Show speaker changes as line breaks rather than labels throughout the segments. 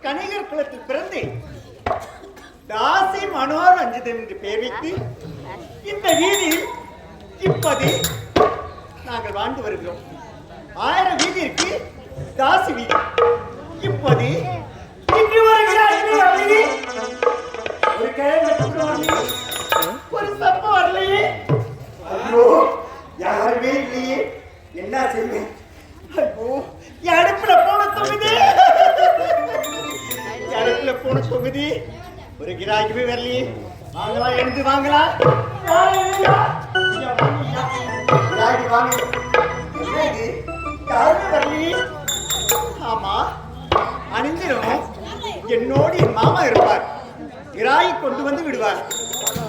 கணிகர் குலத்தில் பிறந்து தாசி மனோரஞ்சிதம் என்று பெயர் வைத்து இந்த வீதியில் இப்போது நாங்கள் வாழ்ந்து வருகிறோம். 1000 வீதி இருக்கு தாசி வீதி. இப்போது இன்று வருகிறார்கள். ஒரு கிழமை ஒரு சப்பம் வரலையே. ஐயோ யாருமே இல்லையே, என்ன செய்வேன்? ஐயோ அடுப்புல போன தொகுதி, அடுப்புல போன தொகுதி ஒரு கிராக்கிவே வரலையே. வாங்கலாம், எழுந்து வாங்கலாம். யாருமே வரலையே. ஆமா, அணிஞ்சிடணும். என்னோடு என் மாமா இருப்பார், கிராகி கொண்டு வந்து விடுவார்.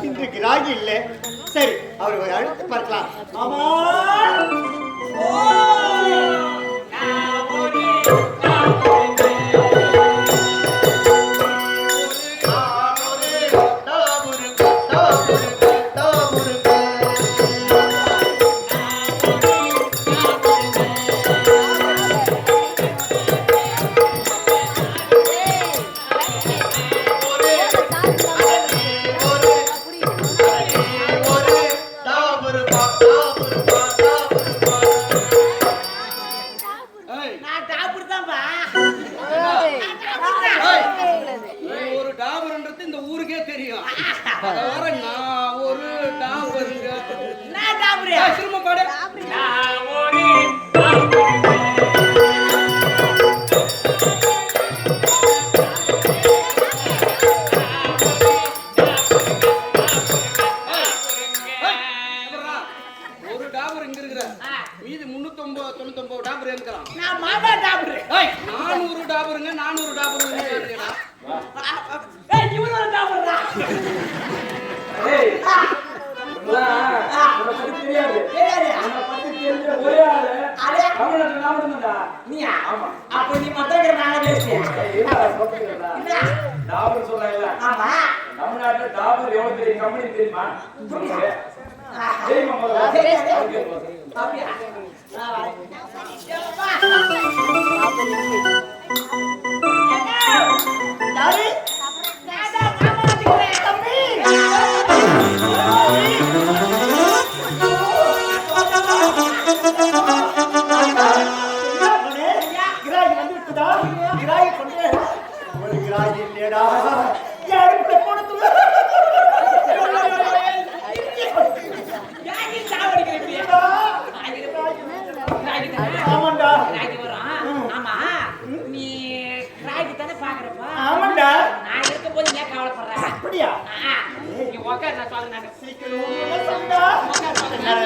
இன்று கிராகி இல்லை. சரி, அவர் அழுத்து பார்க்கலாம். மாமா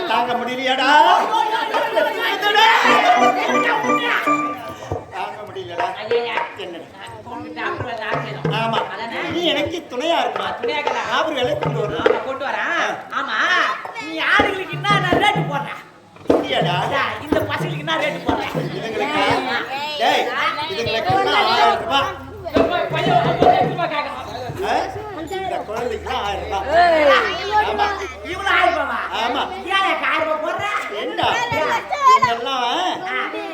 தாங்க முடியலையாடா, தாங்க முடியலடா. ஆமா, நீ எனக்கு துணையா இருக்கா? அவர் வேலை கொண்டு வர.
ஆமா, நீ யாருக்கு என்ன ரேட்டு போடுற? இந்த பசங்களுக்கு என்ன ரேட்டு போடுற?
இதுங்களுக்கு 1000 ரூபாய். இந்த குழந்தைக்குலாம் 1000 ரூபாய். ஆமா,
இவ்வளவு 1000 ரூபாய்.
ஆமா,
ஏன் 1000 ரூபாய் போடுற?
என்ன இதெல்லாம்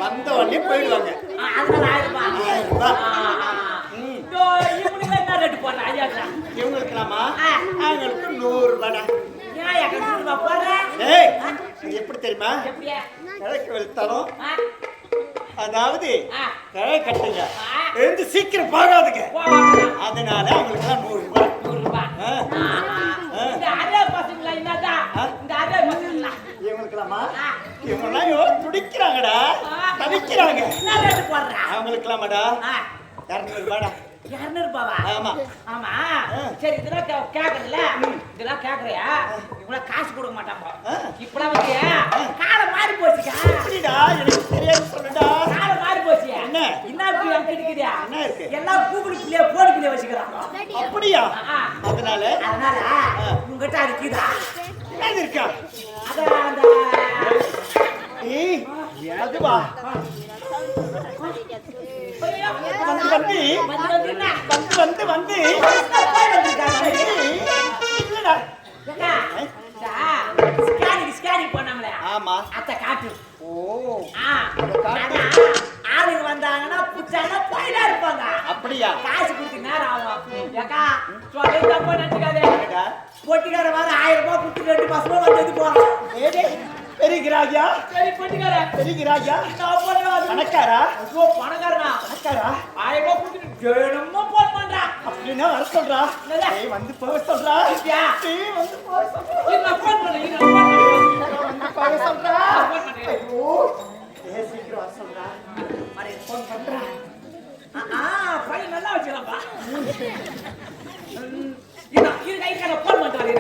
வந்த உடனே போயிடுவாங்க.
அதனால 1000 ரூபாய்.
1000 ரூபாய்.
இவங்களுக்கு என்ன ரேட்டு போடுற?
இவங்களுக்குலாமா? அவங்களுக்கு 100 ரூபாடா.
ஏன் 100 ரூபாய் போடுற?
ஏய், எப்படி தெரியுமா?
எப்படியா?
கிழக்கு வெளுத்தாலும், அதாவது கிழ கட்டுங்க, எழுந்து சீக்கிரம் போகாதுங்க. அதனால அவங்களுக்குலாம் 100 ரூபாய்.
100 ரூபாய். இந்த அதே பசங்களா என்னதான்? இந்த அதே பசங்களா?
இவங்களுக்குலாமா? இவங்கெல்லாம் துடிக்கிறாங்கடா, தவிக்கிறாங்க.
என்ன ரேட்டு போடுற?
அவங்களுக்குலாமாடா 200 ரூபாடா.
200 ரூபாவா?
ஆமா
ஆமா. சரி, இதெல்லாம் கேக்குறல, இதெல்லாம் கேக்குறியா? இவங்க காசு கொடுக்க மாட்டாங்க. இப்பலாம் வந்து காலம் மாறி போச்சுக்கா.
அப்படிடா, எனக்கு தெரியாது சொல்லுடா.
காலம் மாறி போச்சு.
என்ன
என்ன கிடைக்குதா?
என்ன இருக்கு?
எல்லாம் கூகுள் பிளே போன் பிளே வச்சுக்கிறாங்க.
அப்படியா? அதனால
உங்ககிட்ட இருக்குதா?
என்ன இருக்கா?
அத அந்த
ஏய் அதுவா வந்து இல்லடா. ஸ்கேனிங் பண்ணாங்களே. ஆமா,
அத காட்டு.
ஓ,
காட்டு. 1000 வந்தாங்கன்னா புச்சாங்கன்னா போயிட்டா இருப்பாங்க.
அப்படியா?
காசு கொடுத்து நேரம் ஆகும். ஏக்கா சொல்றது தப்பா நினைச்சுக்காதே. பொட்டிக்கார வாரம் 1000 ரூபாய் கொடுத்து 2 மாசமா வந்து போறான்.
பெரிய கிராஜா,
சரி பொட்டிக்கார
பெரிய கிராஜா,
நான் போறேன்.
பணக்காரா?
ஐயோ பணக்காரனா?
பணக்காரா?
1000 ரூபாய் கொடுத்துட்டு தினமும் போன் பண்றான்.
அப்படின்னா வர சொல்றா. ஏய் வந்து போக சொல்றா. ஏய் வந்து போக சொல்றா.
நான் போன் பண்றேன்.
வந்து போக சொல்றா.
போன் பண்றேன்.
ஐயோ ஏய் சீக்கிரம் வர சொல்றா.
அட போன் பண்றா. பை நல்லா வச்சிரப்பா. இது கை கால போன் பண்றாரு.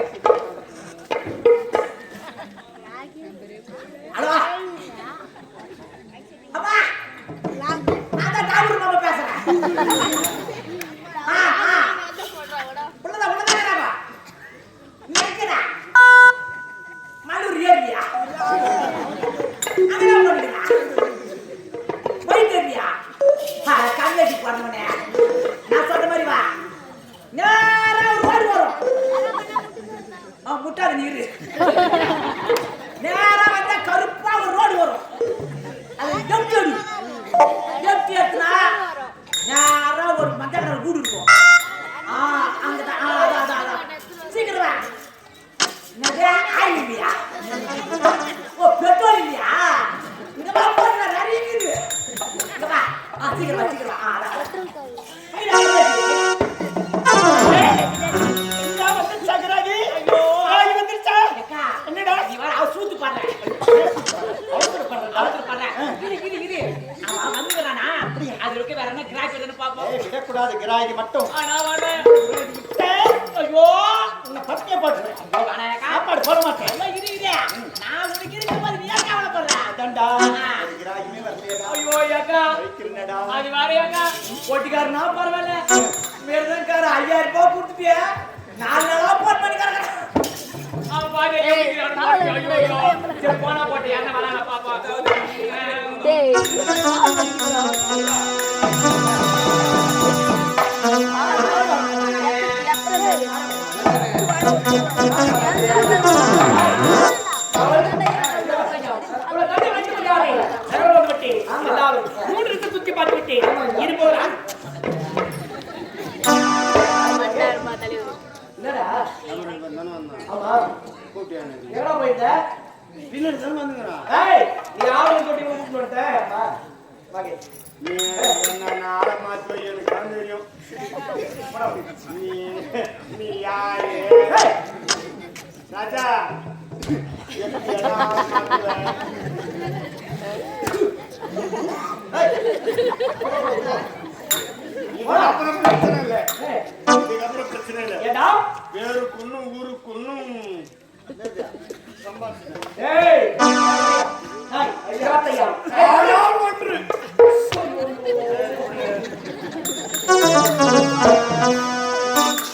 ஹலோ அப்பா நான் டாபூர் மாமா பேசுறேன். உள்ளதா நினைக்கிறா மலூர் ஏரியா அங்க போறீங்களா? போயிட்டு இருக்கியா? கண்ணாடி பண்ணுனே நான் சொல்ற மாதிரி வா. நேரா ரோடு வரும். முட்டாத நீரு நேரா வந்தா கருப்பா ஒரு ரோடு வரும். அது எப்டி எத்துனா நேரா ஒரு மஞ்சள் கலர் கூடு இருக்கும். அங்கதான் சீக்கிரம் வா. ஆயில் இல்லையா? ஓ பெட்ரோல் இல்லையா? இங்க வா போடுற நிறைய இருக்குது. இங்க வா. சீக்கிரம் வா சீக்கிரம் வா. என்னடா நீ வர அவ சூத்து பாடுற. அவசர பாடுற. இரு அவன் வந்துறானா? அது இருக்கு வேற என்ன கிராக் எதுன்னு பாப்போம்.
ஏய் விட கூடாது கிராக்கி மட்டும்.
நான் வரேன். ஐயோ
உன்னை பட்டிய போடுறேன்.
வாடா
சாப்பாடு போட மாட்டேன்.
எல்லாம் இரு. நான் உனக்கு இருக்க மாதிரி நீ ஏன் கவலைப்படுற?
அடண்டா கிராக்கிமே வரலையா?
ஐயோ ஏக்கா
வைக்கிறனடா.
அது வாரையாக்கா போட்டிக்காரனா பரவாயில்ல. மேரதன்கார 5000 ரூபாய் கொடுத்துட்டியே. 4 நாளா போன் பண்ணி கறக்கற. அவன் பாரு ஐயோ சரி போனா போட்டு என்ன வரான பாப்பா. டேய் சுத்தி பார்த்துட்டு இருப்போரா என்னடா ஆமா கூப்பிட்டியானே எங்கடா போயிட்ட? பின்னாடி தான் வந்துங்கறா. ஏய் நீ ஆளு கொட்டி கூப்பிட்டு வந்த வாங்க. நீ என்ன ஆள மாத்து எனக்கு தெரியும். நீ யாரு? ராஜா என்னடா மாத்துற? அப்புறம் பிரச்சனை இல்ல. இதுக்கப்புறம் பிரச்சனை இல்ல. ஏடா வேறு குன்னும் ஊரு குன்னும் ஏய் ஹாய் ஐயாத்தையா யார் ஒன்று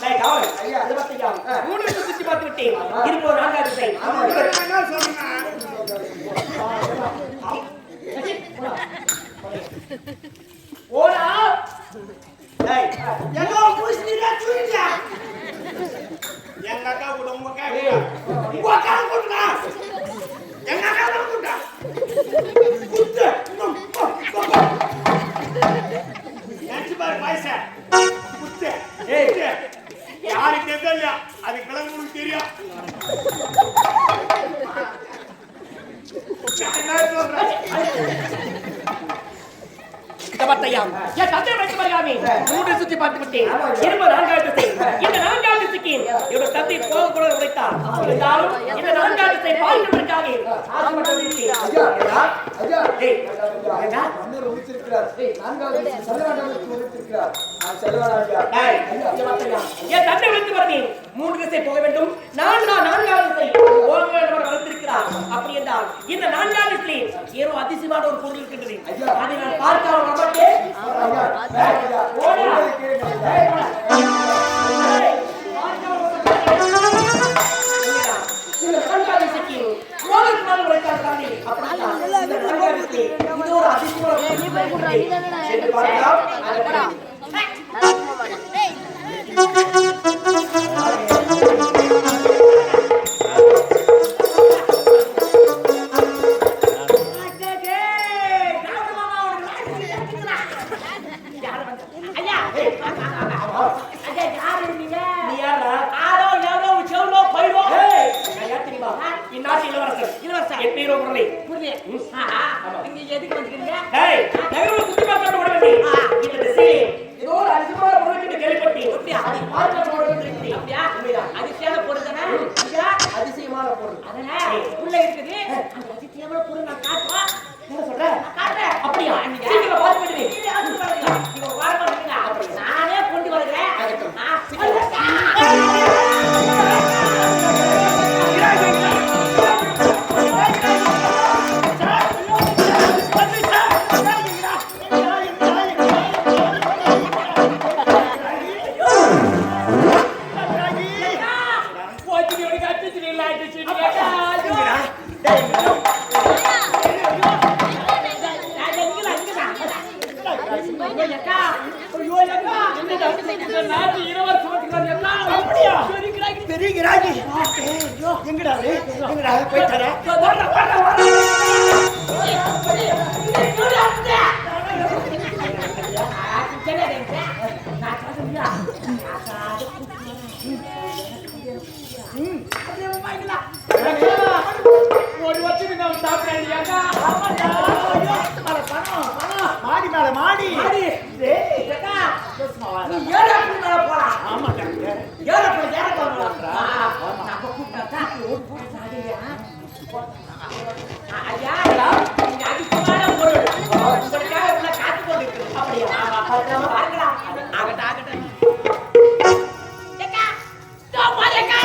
டேய் காவல் ஐயா ஐயாத்தையா மூணு சுத்தி பார்த்து விட்டேன். இருப்போ நான்காவது சை என்ன சொல்றீங்க? ஓடா டேய் எங்க புஷ்னிரா சுரியா எங்க அக்கா கூட உங்க அக்கா கூடுடா. எங்க அக்கா கூடுடா. குத்து நெக்ஸ்ட் பார் பைசா குத்து. ஏய் யாருக்கு தெரியல அது கிளம்பு உங்களுக்கு தெரியும். என்ன சொல்ற? தபத்தையாம் ஏ தந்தை வைத்து வருகாமே மூன்று சுத்தி பார்த்து விட்டேன். இருபது நான்காவது திசை. இந்த நான்காவது திசைக்கு இவருடைய தந்தை போக கூட உரைத்தார். இருந்தாலும் இந்த நான்காவது திசை பார்ப்பதற்காக ஆசைப்பட்டு விட்டேன். ஐயா ஏய் என்ன அண்ணர் உரித்திருக்கிறார். ஏய் நான்காவது திசை செல்லவாடாமல் உரித்திருக்கிறார். நான் செல்லவாடா. ஏய் தபத்தையாம் ஏ தந்தை வைத்து வருகிறேன். மூன்று திசை போக வேண்டும். நான்காவது திசை போக வேண்டும் என்று வளர்த்திருக்கிறார். அப்படி என்றால் இந்த நான்காவது திசை ஏதோ அதிசயமான ஒரு பொருள் இருக்கின்றது. அதை நான் பார்க்காமல் நமக்கே
ஐயா ஐயா யாரு நீங்க?
நீ யாரா?
ஆரோ எவரோ செவரோ பைரோ.
ஏய், நான் யார் தெரியுமா? இந்நாட்டு இளவரசர்.
இளவரசர்.
என் பேரோ முரளி.
புரியல. நீங்க எதுக்கு வந்திருக்கீங்க?
ஏய், நகரம் சுத்தி பார்க்க ஓட வேண்டி. இந்த திசையில் ஏதோ ஒரு அதிசயமான பொருள் என்று கேள்விப்பட்டேன்.
அப்படியா?
அதை பார்க்க ஓட வந்திருக்கிறேன்.
அப்படியா?
உண்மைதான்.
அதிசயமான பொருள் தானே? ஐயா
அதிசயமான பொருள்.
அதனால உள்ள இருக்குது. அந்த அதிசயமான பொருள் நான் காட்டுவா.
என்ன சொல்ற?
நான் காட்டுறேன்.
அப்படியா?
நீங்க
சீக்கிரம் பார்த்து விடுவேன்.
நீங்க வந்து பாருங்க. நீங்க வர மாட்டீங்க. அப்படி நானே கொண்டு வரேன்.
ஆகட்டும்.
பெரிய கிராகி எங்கடா அவரு? எங்கடா போயிட்டாரா?
ஒரு வருஷத்துக்கு நான் சாப்பிடுறேன்.
மாடி மேல மாடி.
நீ ஏழு அப்படி மேல போலாம்.
ஆமா டாக்டர்.
ஏழு அப்படி ஏற போறோம். நம்ம கூப்பிட்டா ஓடி போட்டு சாடியா. ஐயா நீங்க அதிகமான பொருள் உங்களுக்காக உள்ள காத்து கொண்டு இருக்கு. அப்படியா? பார்க்கலாம். ஆகட்டும் ஆகட்டும். ஏக்கா ஸ்டாப் பண்ணேக்கா.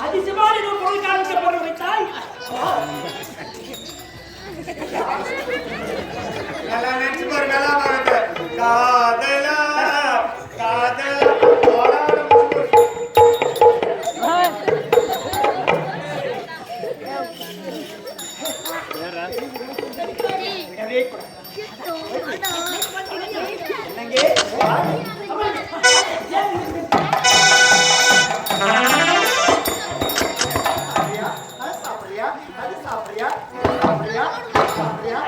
அதிசயமான ஒரு பொருள் காண்பிக்கப்பட்டு வைத்தாய்.
நல்லா நினைச்சு பாரு, நல்லா பாருங்க. காதலா காதலா விடவே கூடாது. என்னங்க? அது சாப்பிடுறியா? அது சாப்பிடுறியா? சாப்பிடுறியா? சாப்பிடுறியா?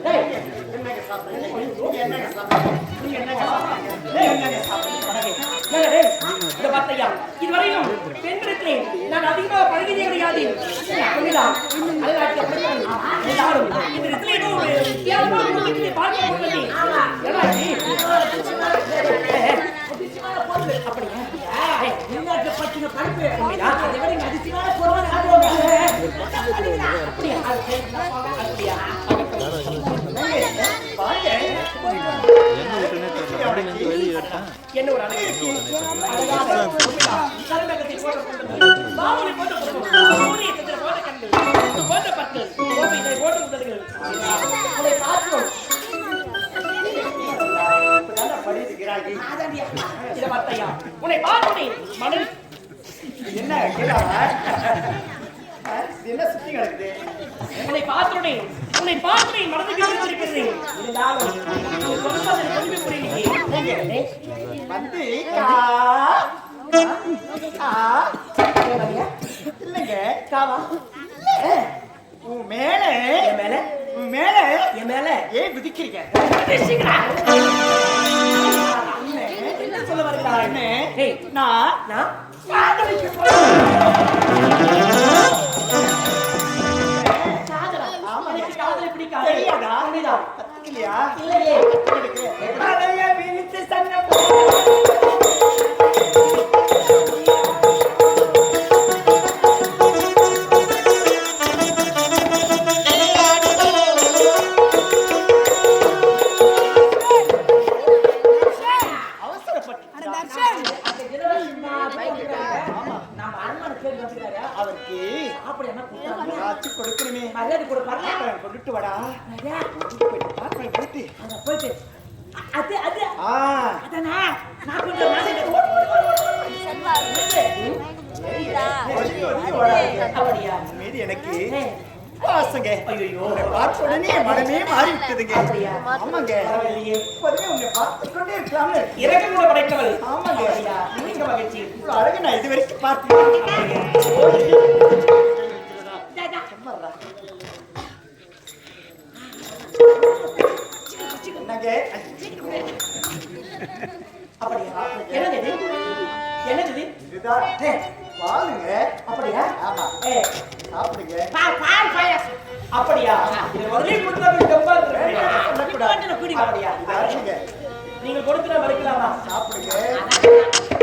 டேய்,
என்னங்க சாப்பிடுறீங்க? நீங்க என்னங்க சாப்பிடுறீங்க? நீங்க என்னங்க சாப்பிடுறீங்க?
டேய்,
என்னங்க சாப்பிடுறீங்க?
ஏங்க டேய், இத பார்த்தையா? இதுவரையும் பெண்களுக்கு நான் அதிகமாக பழகியதே கிடையாது. புரியுதா? அழகாட்சிய பெண்கள் எல்லாரும் இந்த இடத்துல ஏதோ ஒரு வித்தியாசமான ஒரு விஷயத்தை பார்க்க முடியல. ஏனாச்சி?
அதிசயமான பொருள்.
அப்படியா?
ஏய், வெளிநாட்டுல பச்சின பருப்பு.
உண்மையா?
அதை விட இங்க அதிசயமான பொருள் காட்டுவாங்க.
அப்படியா? அப்படியா? என்ன ஒரு அழகு. அழகாக கருநகத்தை போன்ற கூந்தல்கள், மாமூலி போன்ற புருவம், சூரிய சந்திரன் போன்ற கண்கள், இது போன்ற பற்கள், கோபை இதை போன்ற உதடுகள். அதை பார்க்கிறோம். இதை பார்த்தையா? உன்னை பார்த்தேன் மணல்.
என்ன கீழா? என்ன சுத்தி கிடக்குது?
உன்னை பார்த்தேன் மனதுக்கு இருக்கிறது. இருந்தாலும் நீ சொல்லுவதை பொறுமை புரியலையே.
வந்து இல்லைங்க
காவா?
உன் மேல
என் மேல?
உன் மேல
என் மேல?
ஏன் குதிக்கிறீங்க?
என்ன சொல்ல வருகிறாய்?
என்ன?
ஏய், நான்
காதலிக்க
காதலா?
ஆமா.
எனக்கு காதலை பிடிக்காது.
தெரியாதா?
உண்மைதான்.
கத்துக்கலையா?
இல்லையே.
அலைய விரித்து சன்ன அவருக்கு ஆச்சு கொடுக்கணுமே.
மரியாதை கொடு பாருங்க.
பாத்திரம் கொண்டுட்டு வாடா.
ஐயா,
போயிட்டு பாத்திரம் போயிட்டு.
அங்க போயிட்டு அது அது
ஆ
அதானே நான் கொஞ்சம் நாளைக்கு ஓடு ஓடு ஓடு ஓடு
ஒதுங்கி ஒதுங்கி ஓடாதீங்க.
அப்படியா?
உன் மீது எனக்கு பாசங்க.
ஐயோ.
உன்னை பார்த்த உடனே என் மனமே மாறி விட்டதுங்க.
அப்படியா?
ஆமாங்க.
பரவாயில்லையே.
எப்போதுமே உன்னை பார்த்துக் கொண்டே இருக்கலாம்னு.
இறக்கம் கூட படைத்தவள்.
ஆமாங்க.
அப்படியா? மிக்க மகிழ்ச்சி.
இவ்வளவு அழகு நான் இது வரைக்கும் பார்த்தேன். என்னங்க?
அப்படியா? என்னது இது? என்னது இது?
இதுதான் பாலுங்க.
அப்படியா?
ஆமா.
ஏய்,
சாப்பிடுங்க.
பால் பாயாசம்.
அப்படியா? இது முதலே கொடுத்தா ரொம்ப
சொல்லக்கூடாது.
அப்படியா?
இது அருமைங்க.
நீங்கள் கொடுத்து நான் மறுக்கலாமா?
சாப்பிடுங்க.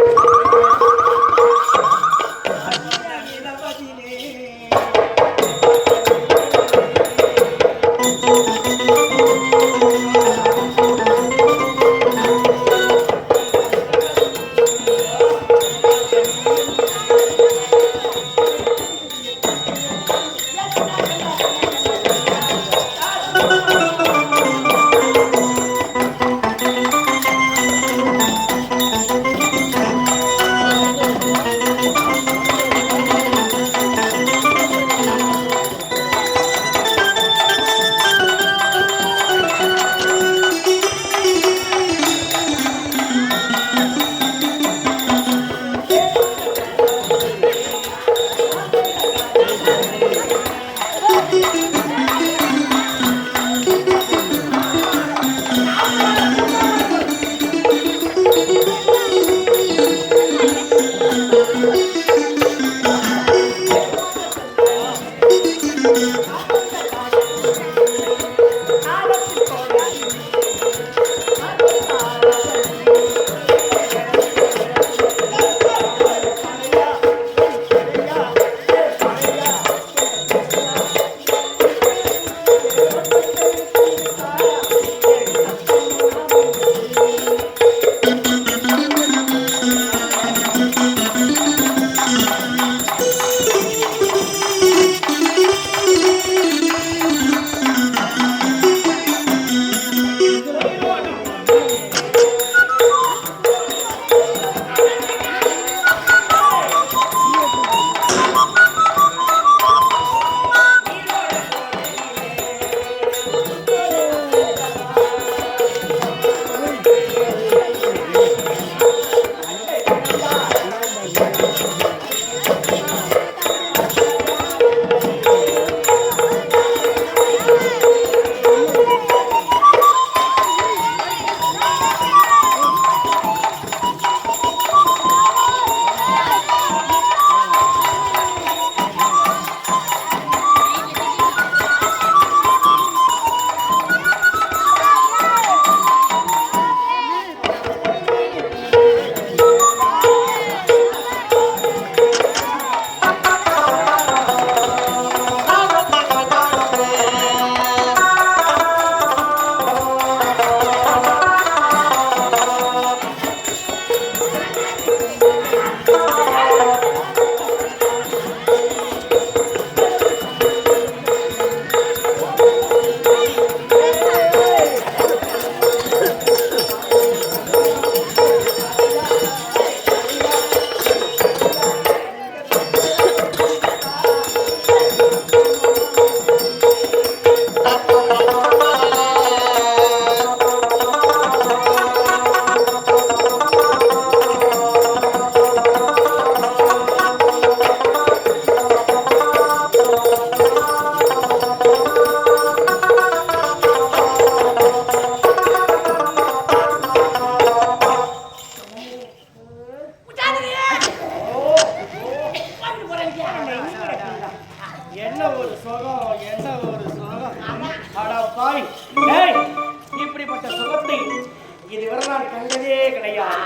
இதுவரை நான் கண்டதே கிடையாது.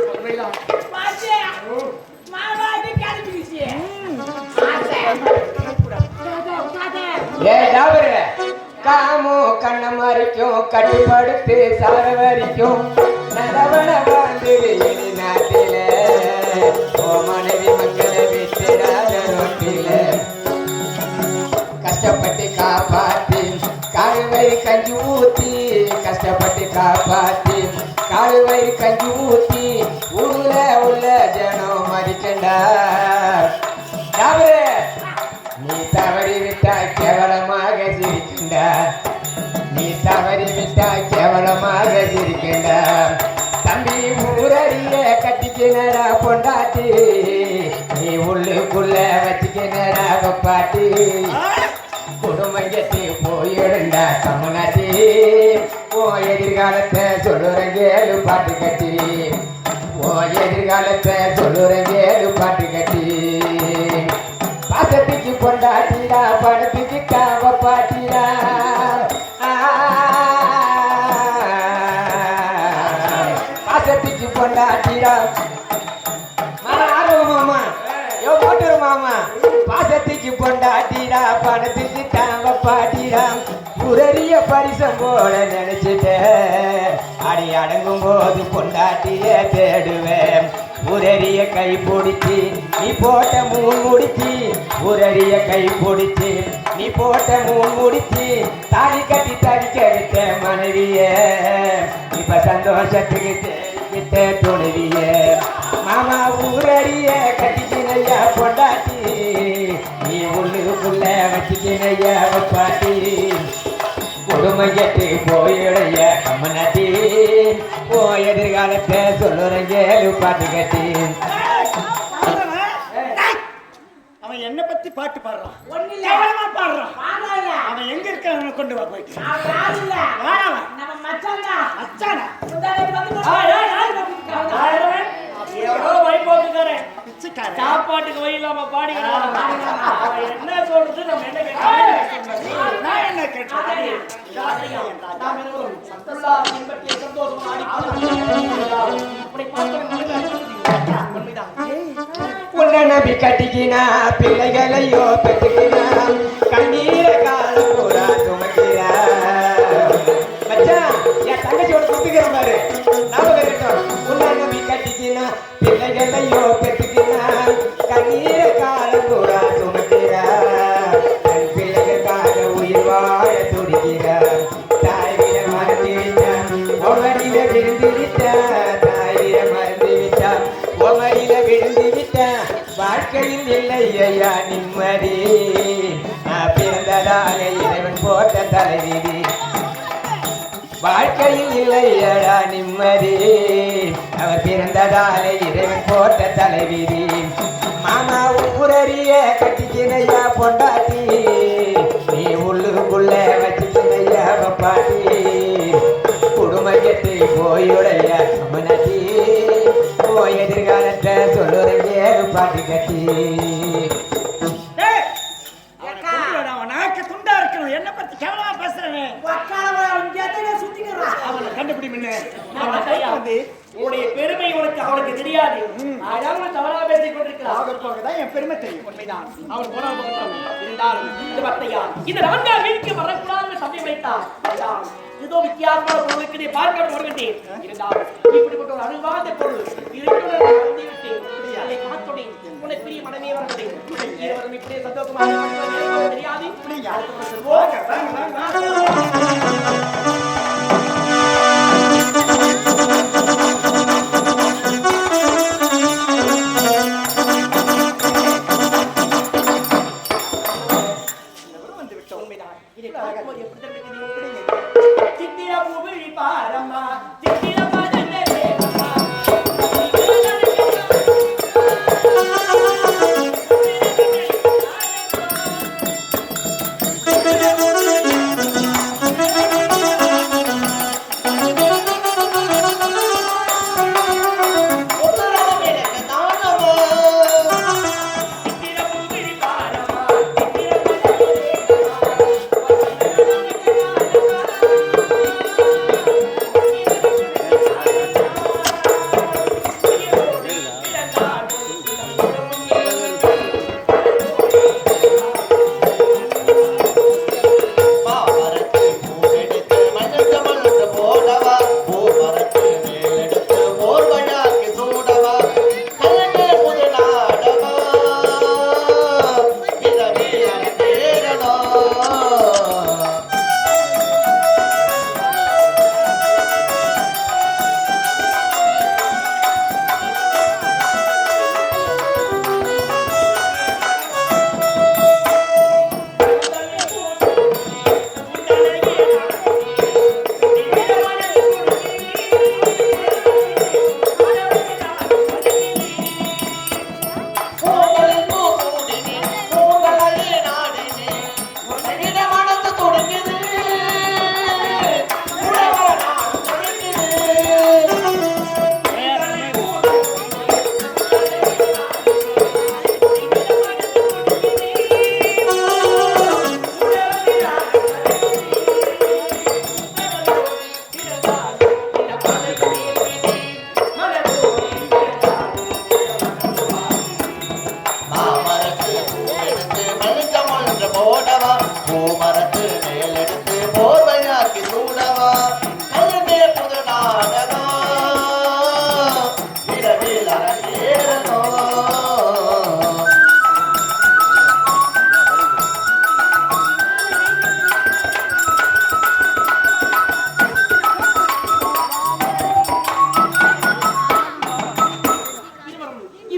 உண்மைதான்.
காமோ கண்ண மறைக்கும் கட்டிப்படுத்து சார வரைக்கும் நல்லவன வாழ்ந்துரு இனி நாட்டில ஓ மனைவி மக்களை விட்டுடாத ரொட்டில கஷ்டப்பட்டு காப்பாத்தி காலுவயிறு கஞ்சி ஊத்தி கஷ்டப்பட்டு காப்பாத்தி காலுவயிறு கஞ்சி ஊத்தி ஊர்ல உள்ள ஜனம் மதிக்கண்டா நீ தவறி விட்டா
கட்டிக்கினடா பொண்டாட்டி நீ உள்ளுக்குள்ள வச்சுக்கினடா பாட்டி குடும்பம் கட்டி போயிடுண்டா தமிழ்நாட்டி ஓ எதிர்காலத்தை சொல்லுறேன் கேளு பாட்டு கட்டி ஓ எதிர்காலத்தை சொல்லுறேன் கேளு பாட்டு கட்டி பாசத்துக்கு பொண்டாட்டிடா பணத்துக்கு காவ பாட்டிடா பாசத்துக்கு பொண்டாட்டிடா மாமா யோ போட்டுரு மாமா பாசத்துக்கு பொண்டாட்டிடா பணத்துக்கு காவ பாட்டிடா உரறிய பரிசம் போல நினைச்சிட்டேன் அடி அடங்கும் போது பொண்டாட்டிய தேடுவேன் உரறிய கை பிடிச்சி நீ போட்ட மூணு முடிச்சி உரறிய கை பிடிச்சி நீ போட்ட மூணு முடிச்சி தாலி கட்டி தடிக்க விட்ட மனைவிய இப்ப சந்தோஷத்துக்கு தேடிக்கிட்ட துணைவிய மாமா ஊரறிய கட்டிக்கினையா பொண்டாட்டி நீ உள்ளுக்குள்ள வச்சுக்கினையா பாட்டி கொடுமையட்டு போயிடைய கம்மனாட்டி ஓ எதிர்காலத்தை சொல்லுறேன் கேளு பாட்டு கட்டி
அவன் என்ன பத்தி பாட்டு பாடுறான்
ஒண்ணு இல்ல.
கேவலமா பாடுறான்
பாடல.
அவன் எங்க இருக்கான் கொண்டு வா போயிட்டு
அவன் யாரும் இல்ல.
வாடாவன்.
நம்ம மச்சான் தான்.
அச்சானா
முந்தானை வந்து
எவ்வளோ வைப்போக்குக்காரன்
பிச்சைக்காரன்
சாப்பாட்டுக்கு வழி இல்லாம பாடிக்கிறான் அவன் என்ன சொல்றது நம்ம என்ன கேட்கணும்
நான் என்ன கேட்டேன்
நாம் இருவரும் சந்தோஷமா பின்பற்றிய சந்தோஷமா ஆடிக்கொள்ளலாம். அப்படி பார்த்தோம் உண்மைதான்.
உன்னை நம்பி கட்டிக்கினா பிள்ளைகளையோ பெற்றுக்கினா கண்ணீர காலம் பூரா சுமக்கிறா மச்சான் என் தங்கச்சியோட சுத்துக்கிற மாதிரி ஞாபகம் இருக்கணும் உன்னை நம்பி கட்டிக்கினா பிள்ளைகளையோ பெற்றுக்கினா கண்ணீர காலம் பூரா சுமக்கிறா தன் பிள்ளைகளுக்காக உயிர் வாழ துடிக்கிறா தாய்விட மறந்து விட்டா ஒவ்வொருவில விழுந்து விட்டா தாய்விட மறந்து விட்டா ஒவ்வொருவில விழுந்து விட்டா வாழ்க்கையில் இல்லை ஐயா நிம்மதி நான் பிறந்ததால இறைவன் போட்ட தலைவிதி வாழ்க்கையில் இல்லையடா நிம்மதி அவர் பிறந்ததால இறைவன் போட்ட தலைவிதி மாமா ஊரறிய கட்டிக்கினையா பொண்டாட்டி நீ உள்ளுக்குள்ள வச்சுக்கினையா பாட்டி குடும்பத்தை போயுடைய சமநாட்டி ஓ எதிர்காலத்தை சொல்லுறேன் பாட்டு கட்டி
டேய் அவனை கொண்டு வாடா, அவன் நாக்கு துண்டா இருக்கணும் என்ன பத்தி கேவலமா பேசுறேன் அவனை கண்டுபிடி முன்ன
அவன் கையா வந்து உன்னுடைய பெருமை அவனுக்கு தெரியாது அதாவது தவறாக பேசிக் கொண்டிருக்கிறான்
ஆக போகதான் என் பெருமை தெரியும்
உண்மைதான் அவன் போனால் போகட்டும் இருந்தாலும் இந்த பக்தையா இந்த நான்காம் வீதிக்கு வரக்கூடாது சமயம் வைத்தான் ஏதோ வித்தியாசமான பொருளுக்கு நீ பார்க்க வருகின்றேன் இருந்தாலும் இப்படிப்பட்ட ஒரு அணுவாத பொருள் உன்னை பெரிய மனமே வரவில்லை இருவரும் இப்படியே சந்தோஷமாக தெரியாது
வாங்க, வாங்க, வாங்க. வந்து விட்டோம்
உண்மைதான் இதை பார்க்கும்போது எப்படி தெரிவிக்கிறது சித்திர பூவி பாரம்மா சித்திர பாதமே தேவம்மா
Thank you.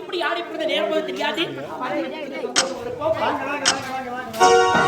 இப்படி ஆடி போறது நேரம் போது தெரியாது.
வாங்க வாங்க வாங்க வாங்க வாங்க